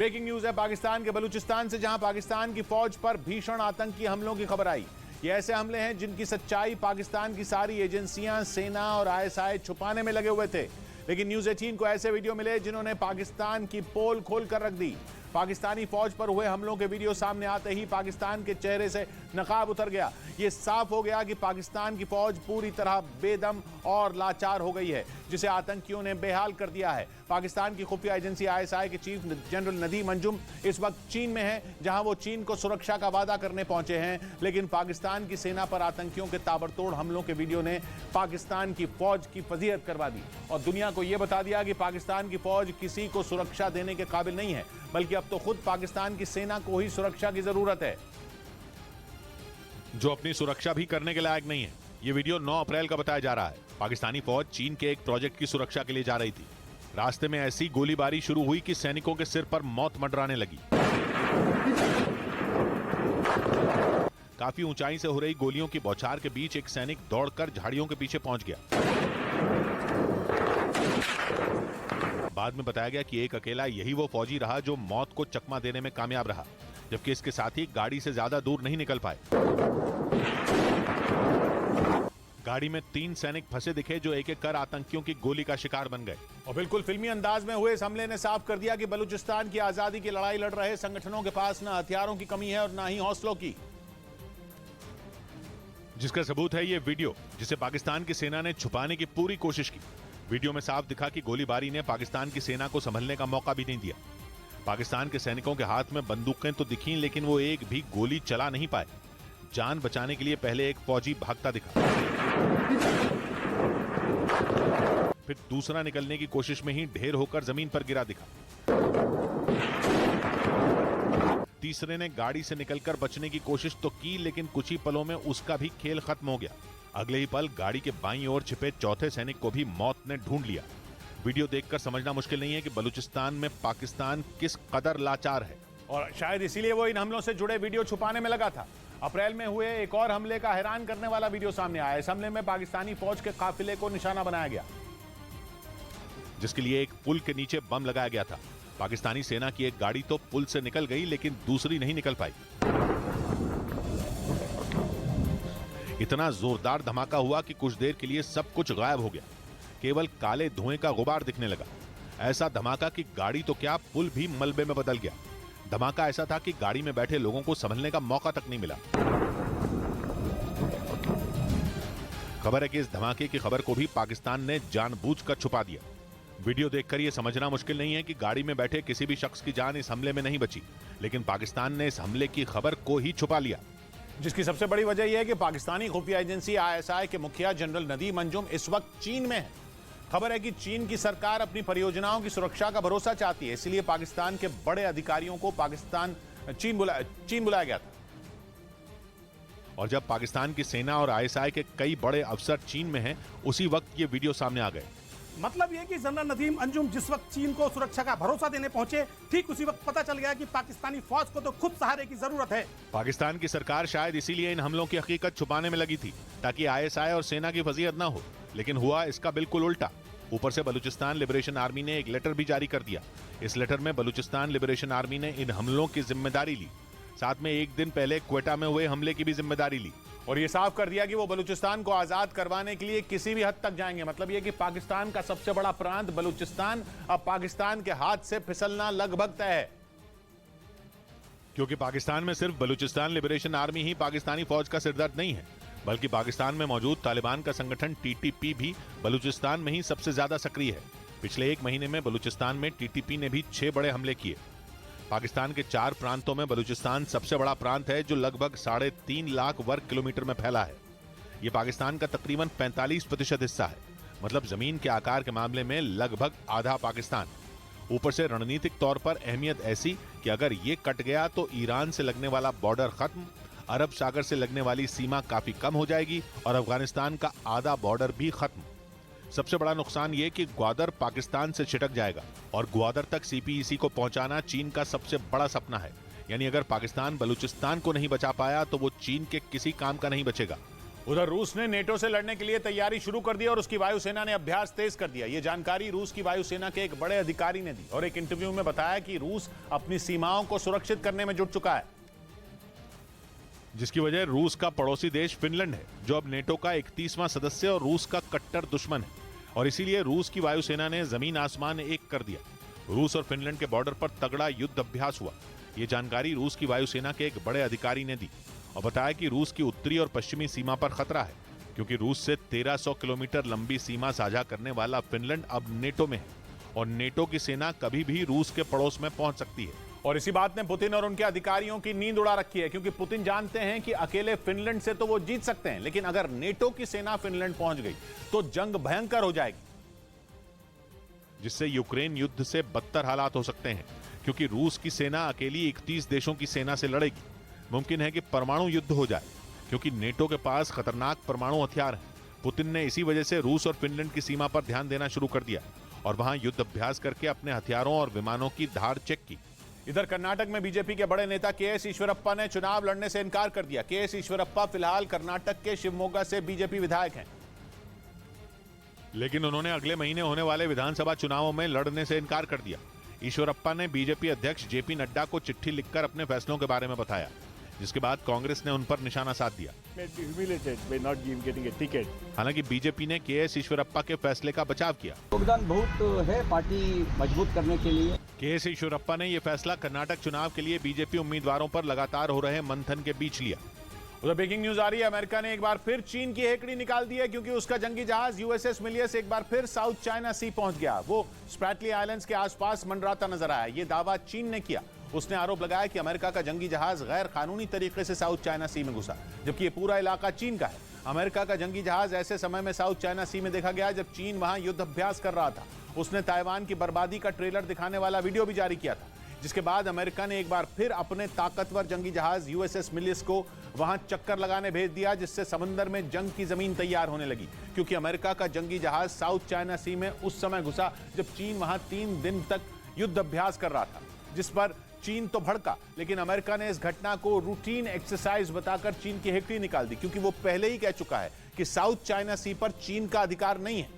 Breaking news है पाकिस्तान के बलूचिस्तान से, जहां पाकिस्तान की फौज पर भीषण आतंकी हमलों की खबर आई। ये ऐसे हमले हैं जिनकी सच्चाई पाकिस्तान की सारी एजेंसियां, सेना और आईएसआई छुपाने में लगे हुए थे। लेकिन न्यूज 18 को ऐसे वीडियो मिले जिन्होंने पाकिस्तान की पोल खोल कर रख दी। पाकिस्तानी फौज पर हुए हमलों के वीडियो सामने आते ही पाकिस्तान के चेहरे से नकाब उतर गया। ये साफ हो गया कि पाकिस्तान की फौज पूरी तरह बेदम और लाचार हो गई है, जिसे आतंकियों ने बेहाल कर दिया है। पाकिस्तान की खुफिया एजेंसी आईएसआई के चीफ जनरल नदीम अंजुम इस वक्त चीन में है, जहां वो चीन को सुरक्षा का वादा करने पहुंचे हैं। लेकिन पाकिस्तान की सेना पर आतंकियों के ताबड़तोड़ हमलों के वीडियो ने पाकिस्तान की फौज की फजीहत करवा दी और दुनिया को यह बता दिया कि पाकिस्तान की फौज किसी को सुरक्षा देने के काबिल नहीं है, बल्कि अब तो खुद पाकिस्तान की सेना को ही सुरक्षा की जरूरत है, जो अपनी सुरक्षा भी करने के लायक नहीं है। यह वीडियो 9 अप्रैल का बताया जा रहा है। पाकिस्तानी फौज चीन के एक प्रोजेक्ट की सुरक्षा के लिए जा रही थी। रास्ते में ऐसी गोलीबारी शुरू हुई कि सैनिकों के सिर पर मौत मंडराने लगी। काफी ऊंचाई से हो रही गोलियों की बौछार के बीच एक सैनिक दौड़कर झाड़ियों के पीछे पहुंच गया। बाद में बताया गया कि एक अकेला यही वो फौजी रहा जो मौत को चकमा देने में कामयाब रहा, जबकि इसके साथी गाड़ी से ज्यादा दूर नहीं निकल पाए। गाड़ी में 3 सैनिक फंसे दिखे जो एक एक कर आतंकियों की गोली का शिकार बन गए। और बिल्कुल फिल्मी अंदाज में हुए इस हमले ने साफ कर दिया कि बलूचिस्तान की आजादी की लड़ाई लड़ रहे संगठनों के पास न हथियारों की कमी है और न ही हौसलों की, जिसका सबूत है ये वीडियो, जिसे पाकिस्तान की सेना ने छुपाने की पूरी कोशिश की। वीडियो में साफ दिखा कि गोलीबारी ने पाकिस्तान की सेना को संभलने का मौका भी नहीं दिया। पाकिस्तान के सैनिकों के हाथ में बंदूकें तो दिखीं, लेकिन वो एक भी गोली चला नहीं पाए। जान बचाने के लिए पहले एक फौजी भागता दिखा, फिर दूसरा निकलने की कोशिश में ही ढेर होकर जमीन पर गिरा दिखा। तीसरे ने गाड़ी से निकलकर बचने की कोशिश तो की, लेकिन कुछ ही पलों में उसका भी खेल खत्म हो गया। अगले ही पल गाड़ी के बाईं ओर छिपे चौथे सैनिक को भी मौत ने ढूंढ लिया। वीडियो देखकर समझना मुश्किल नहीं है कि बलूचिस्तान में पाकिस्तान किस कदर लाचार है, और शायद इसीलिए वो इन हमलों से जुड़े वीडियो छुपाने में लगा था। अप्रैल में हुए एक और हमले का हैरान करने वाला वीडियो सामने आया। इस हमले में पाकिस्तानी फौज के काफिले को निशाना बनाया गया, जिसके लिए एक पुल के नीचे बम लगाया गया था। पाकिस्तानी सेना की एक गाड़ी तो पुल से निकल गई, लेकिन दूसरी नहीं निकल पाई। इतना जोरदार धमाका हुआ कि कुछ देर के लिए सब कुछ गायब हो गया। केवल काले धुएं का गुबार दिखने लगा। ऐसा धमाका कि गाड़ी तो क्या, पुल भी मलबे में बदल गया। धमाका ऐसा था कि गाड़ी में बैठे लोगों को संभलने का मौका तक नहीं मिला। खबर है कि इस धमाके की खबर को भी पाकिस्तान ने जानबूझकर छुपा दिया। वीडियो देखकर यह समझना मुश्किल नहीं है कि गाड़ी में बैठे किसी भी शख्स की जान इस हमले में नहीं बची, लेकिन पाकिस्तान ने इस हमले की खबर को ही छुपा लिया। जिसकी सबसे बड़ी वजह यह है कि पाकिस्तानी खुफिया एजेंसी आईएसआई के मुखिया जनरल नदीम अंजुम इस वक्त चीन में है। खबर है कि चीन की सरकार अपनी परियोजनाओं की सुरक्षा का भरोसा चाहती है, इसलिए पाकिस्तान के बड़े अधिकारियों को चीन बुलाया गया था। और जब पाकिस्तान की सेना और आईएसआई के कई बड़े अफसर चीन में हैं, उसी वक्त ये वीडियो सामने आ गए। मतलब यह कि जनरल नदीम अंजुम जिस वक्त चीन को सुरक्षा का भरोसा देने पहुंचे, ठीक उसी वक्त पता चल गया कि पाकिस्तानी फौज को तो खुद सहारे की जरूरत है। पाकिस्तान की सरकार शायद इसीलिए इन हमलों की हकीकत छुपाने में लगी थी, ताकि आईएसआई और सेना की फजीहत ना हो, लेकिन हुआ इसका बिल्कुल उल्टा। ऊपर से बलूचिस्तान लिबरेशन आर्मी ने एक लेटर भी जारी कर दिया। इस लेटर में बलूचिस्तान लिबरेशन आर्मी ने इन हमलों की जिम्मेदारी ली, साथ में एक दिन पहले क्वेटा में हुए हमले की भी जिम्मेदारी ली, और यह साफ कर दिया कि वो बलूचिस्तान को आजाद करवाने के लिए किसी भी हद तक जाएंगे। मतलब यह कि पाकिस्तान का सबसे बड़ा प्रांत बलूचिस्तान अब पाकिस्तान के हाथ से फिसलना लगभग तय है, क्योंकि पाकिस्तान में सिर्फ बलूचिस्तान लिबरेशन आर्मी ही पाकिस्तानी फौज का सिरदर्द नहीं है, बल्कि पाकिस्तान में मौजूद तालिबान का संगठन टीटीपी भी बलूचिस्तान में ही सबसे ज्यादा सक्रिय है। पिछले 1 महीने में बलूचिस्तान में टीटीपी ने भी 6 बड़े हमले किए। पाकिस्तान के 4 प्रांतों में बलूचिस्तान सबसे बड़ा प्रांत है, जो लगभग 3.5 लाख वर्ग किलोमीटर में फैला है। यह पाकिस्तान का तकरीबन 45% हिस्सा है, मतलब जमीन के आकार के मामले में लगभग आधा पाकिस्तान। ऊपर से रणनीतिक तौर पर अहमियत ऐसी कि अगर ये कट गया तो ईरान से लगने वाला बॉर्डर खत्म, अरब सागर से लगने वाली सीमा काफी कम हो जाएगी और अफगानिस्तान का आधा बॉर्डर भी खत्म। सबसे बड़ा नुकसान यह कि ग्वादर पाकिस्तान से छिटक जाएगा, और ग्वादर तक सीपीईसी को पहुंचाना चीन का सबसे बड़ा सपना है। यानी अगर पाकिस्तान बलूचिस्तान को नहीं बचा पाया तो वो चीन के किसी काम का नहीं बचेगा। उधर रूस ने नेटो से लड़ने के लिए तैयारी शुरू कर दी और उसकी वायुसेना ने अभ्यास तेज कर दिया। यह जानकारी रूस की वायुसेना के एक बड़े अधिकारी ने दी और एक इंटरव्यू में बताया कि रूस अपनी सीमाओं को सुरक्षित करने में जुट चुका है, जिसकी वजह रूस का पड़ोसी देश फिनलैंड है, जो अब नेटो का 31वां सदस्य और रूस का कट्टर दुश्मन है। और इसीलिए रूस की वायुसेना ने जमीन आसमान एक कर दिया। रूस और फिनलैंड के बॉर्डर पर तगड़ा युद्ध अभ्यास हुआ। ये जानकारी रूस की वायुसेना के एक बड़े अधिकारी ने दी और बताया कि रूस की उत्तरी और पश्चिमी सीमा पर खतरा है, क्योंकि रूस से 1300 किलोमीटर लंबी सीमा साझा करने वाला फिनलैंड अब नेटो में है और नेटो की सेना कभी भी रूस के पड़ोस में पहुंच सकती है। और इसी बात ने पुतिन और उनके अधिकारियों की नींद उड़ा रखी है, क्योंकि पुतिन जानते हैं कि अकेले फिनलैंड से तो वो जीत सकते हैं, लेकिन अगर नेटो की सेना फिनलैंड पहुंच गई तो जंग भयंकर हो जाएगी, जिससे यूक्रेन युद्ध से बदतर हालात हो सकते हैं, क्योंकि रूस की सेना अकेली 31 देशों की सेना से लड़ेगी। मुमकिन है कि परमाणु युद्ध हो जाए, क्योंकि नेटो के पास खतरनाक परमाणु हथियार हैं। पुतिन ने इसी वजह से रूस और फिनलैंड की सीमा पर ध्यान देना शुरू कर दिया और वहां युद्ध अभ्यास करके अपने हथियारों और विमानों की धार चेक की। इधर कर्नाटक में बीजेपी के बड़े नेता के.एस. ईश्वरप्पा ने चुनाव लड़ने से इनकार कर दिया। के.एस. ईश्वरप्पा फिलहाल कर्नाटक के शिवमोगा से बीजेपी विधायक हैं, लेकिन उन्होंने अगले महीने होने वाले विधानसभा चुनावों में लड़ने से इनकार कर दिया। ईश्वरप्पा ने बीजेपी अध्यक्ष जेपी नड्डा को चिट्ठी लिखकर अपने फैसलों के बारे में बताया, जिसके बाद कांग्रेस ने उन पर निशाना साध दिया। हालांकि बीजेपी ने के.एस. ईश्वरप्पा के फैसले का बचाव किया। योगदान बहुत है पार्टी मजबूत करने के लिए। के.एस. ईश्वरप्पा ने यह फैसला कर्नाटक चुनाव के लिए बीजेपी उम्मीदवारों पर लगातार हो रहे मंथन के बीच लिया। उधर ब्रेकिंग न्यूज आ रही है, अमेरिका ने एक बार फिर चीन की हेकड़ी निकाल दी है, क्योंकि उसका जंगी जहाज यूएसएस मिलियस एक बार फिर साउथ चाइना सी पहुंच गया। वो स्प्रैटली आइलैंड्स के आसपास मंडराता नजर आया। ये दावा चीन ने किया। उसने आरोप लगाया कि अमेरिका का जंगी जहाज गैर कानूनी तरीके से साउथ चाइना सी में घुसा, जबकि ये पूरा इलाका चीन का है। अमेरिका का जंगी जहाज ऐसे समय में साउथ चाइना सी में देखा गया जब चीन वहां युद्ध अभ्यास कर रहा था। उसने ताइवान की बर्बादी का ट्रेलर दिखाने वाला वीडियो भी जारी किया था, जिसके बाद अमेरिका ने एक बार फिर अपने ताकतवर जंगी जहाज यूएसएस मिलियस को वहां चक्कर लगाने भेज दिया, जिससे समंदर में जंग की जमीन तैयार होने लगी। क्योंकि अमेरिका का जंगी जहाज साउथ चाइना सी में उस समय घुसा जब चीन वहां 3 दिन तक युद्ध अभ्यास कर रहा था, जिस पर चीन तो भड़का, लेकिन अमेरिका ने इस घटना को रूटीन एक्सरसाइज बताकर चीन की हेकड़ी निकाल दी, क्योंकि वो पहले ही कह चुका है कि साउथ चाइना सी पर चीन का अधिकार नहीं है।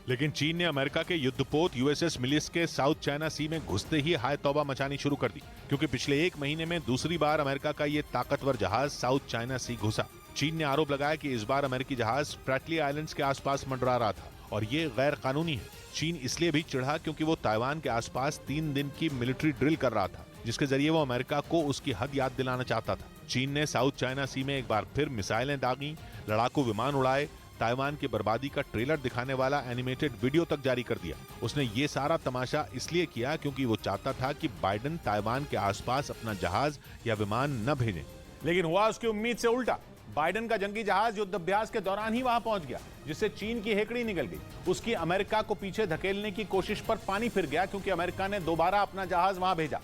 लेकिन चीन ने अमेरिका के युद्धपोत यूएसएस मिलियस के साउथ चाइना सी में घुसते ही हाय तौबा मचानी शुरू कर दी, क्योंकि पिछले 1 महीने में दूसरी बार अमेरिका का ये ताकतवर जहाज साउथ चाइना सी घुसा। चीन ने आरोप लगाया कि इस बार अमेरिकी जहाज स्प्रैटली आइलैंड्स के आसपास मंडरा रहा था और ये गैर कानूनी है। चीन इसलिए भी चिढ़ा क्योंकि वो ताइवान के आसपास 3 दिन की मिलिट्री ड्रिल कर रहा था, जिसके जरिए वो अमेरिका को उसकी हद याद दिलाना चाहता था। चीन ने साउथ चाइना सी में एक बार फिर मिसाइलें दागी, लड़ाकू विमान उड़ाए, ताइवान की बर्बादी का ट्रेलर दिखाने वाला एनिमेटेड वीडियो तक जारी कर दिया। उसने ये सारा तमाशा इसलिए किया क्योंकि वो चाहता था कि बाइडेन ताइवान के आसपास अपना जहाज या विमान न भेजें। लेकिन हुआ उसकी उम्मीद से उल्टा। बाइडेन का जंगी जहाज युद्ध अभ्यास के दौरान ही वहां पहुंच गया, जिससे चीन की हेकड़ी निकल गई। उसकी अमेरिका को पीछे धकेलने की कोशिश पर पानी फिर गया, क्योंकि अमेरिका ने दोबारा अपना जहाज वहां भेजा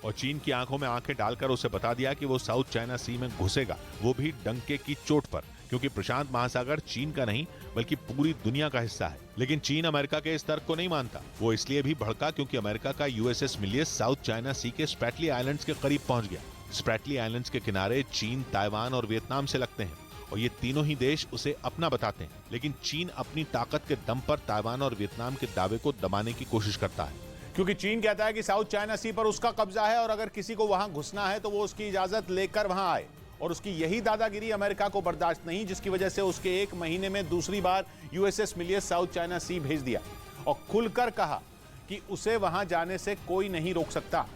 और चीन की आंखों में आंखें डालकर उसे बता दिया कि वो साउथ चाइना सी में घुसेगा, वो भी डंके की चोट पर, क्योंकि प्रशांत महासागर चीन का नहीं बल्कि पूरी दुनिया का हिस्सा है। लेकिन चीन अमेरिका के इस तर्क को नहीं मानता। वो इसलिए भी भड़का क्योंकि अमेरिका का यूएसएस मिलियस साउथ चाइना सी के स्प्रैटली आइलैंड्स के करीब पहुंच गया। स्प्रैटली आइलैंड्स के किनारे चीन, ताइवान और वियतनाम से लगते हैं और ये तीनों ही देश उसे अपना बताते हैं। लेकिन चीन अपनी ताकत के दम पर ताइवान और वियतनाम के दावे को दबाने की कोशिश करता है, क्योंकि चीन कहता है कि साउथ चाइना सी पर उसका कब्जा है और अगर किसी को वहां घुसना है तो वो उसकी इजाजत लेकर वहां आए। और उसकी यही दादागिरी अमेरिका को बर्दाश्त नहीं, जिसकी वजह से उसके 1 महीने में दूसरी बार यूएसएस मिलियस साउथ चाइना सी भेज दिया और खुलकर कहा कि उसे वहां जाने से कोई नहीं रोक सकता।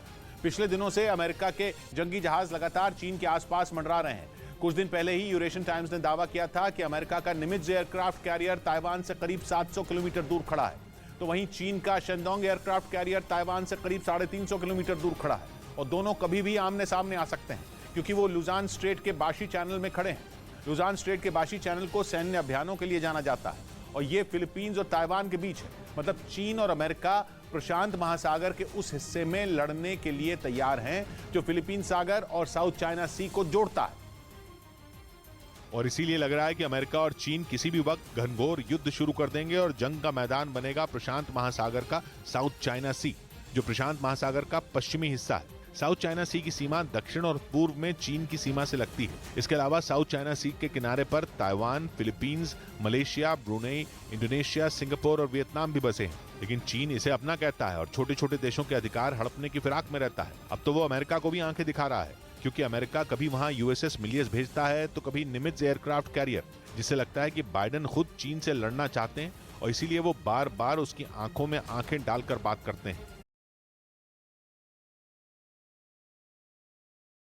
पिछले दिनों से अमेरिका के जंगी जहाज लगातार चीन के आसपास मंडरा रहे हैं। कुछ दिन पहले ही यूरेशियन टाइम्स ने दावा किया था कि अमेरिका का निमित्ज एयरक्राफ्ट कैरियर ताइवान से करीब 700 किलोमीटर दूर खड़ा है, तो वहीं चीन का शेंडोंग एयरक्राफ्ट कैरियर ताइवान से करीब 350 किलोमीटर दूर खड़ा है और दोनों कभी भी आमने सामने आ सकते हैं, क्योंकि वो लुजान स्ट्रेट के बाशी चैनल में खड़े हैं। लुजान स्ट्रेट के बाशी चैनल को सैन्य अभियानों के लिए जाना जाता है और ये फिलीपींस और ताइवान के बीच है। मतलब चीन और अमेरिका प्रशांत महासागर के उस हिस्से में लड़ने के लिए तैयार हैं जो फिलीपीन सागर और साउथ चाइना सी को जोड़ता है। और इसीलिए लग रहा है कि अमेरिका और चीन किसी भी वक्त घनघोर युद्ध शुरू कर देंगे और जंग का मैदान बनेगा प्रशांत महासागर का साउथ चाइना सी, जो प्रशांत महासागर का पश्चिमी हिस्सा है। साउथ चाइना सी की सीमा दक्षिण और पूर्व में चीन की सीमा से लगती है। इसके अलावा साउथ चाइना सी के किनारे पर Taiwan, Philippines, Malaysia, Brunei, Indonesia, Singapore और वियतनाम भी बसे हैं। लेकिन चीन इसे अपना कहता है और छोटे छोटे देशों के अधिकार हड़पने की फिराक में रहता है। अब तो वो अमेरिका को भी आंखें दिखा रहा है, क्योंकि अमेरिका कभी वहां यूएसएस मिलियस भेजता है तो कभी निमित्ज एयरक्राफ्ट कैरियर, जिससे लगता है कि बाइडेन खुद चीन से लड़ना चाहते हैं और इसीलिए वो बार बार उसकी आंखों में आंखें डालकर बात करते हैं।